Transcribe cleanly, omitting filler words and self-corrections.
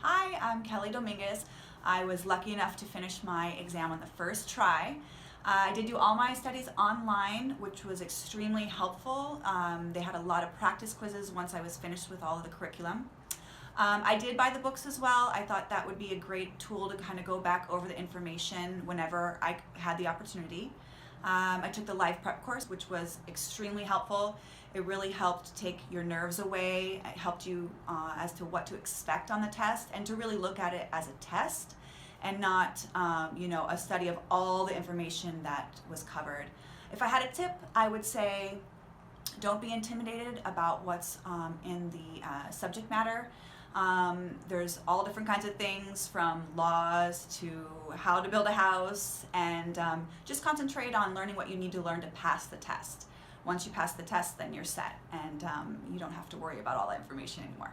Hi, I'm Kelly Dominguez. I was lucky enough to finish my exam on the first try. I did do all my studies online, which was extremely helpful. They had a lot of practice quizzes once I was finished with all of the curriculum. I did buy the books as well. I thought that would be a great tool to kind of go back over the information whenever I had the opportunity. I took the live prep course, which was extremely helpful. It really helped take your nerves away. It helped you as to what to expect on the test and to really look at it as a test and not a study of all the information that was covered. If I had a tip, I would say don't be intimidated about what's in the subject matter. There's all different kinds of things from laws to how to build a house, and just concentrate on learning what you need to learn to pass the test. Once you pass the test, then you're set, and you don't have to worry about all that information anymore.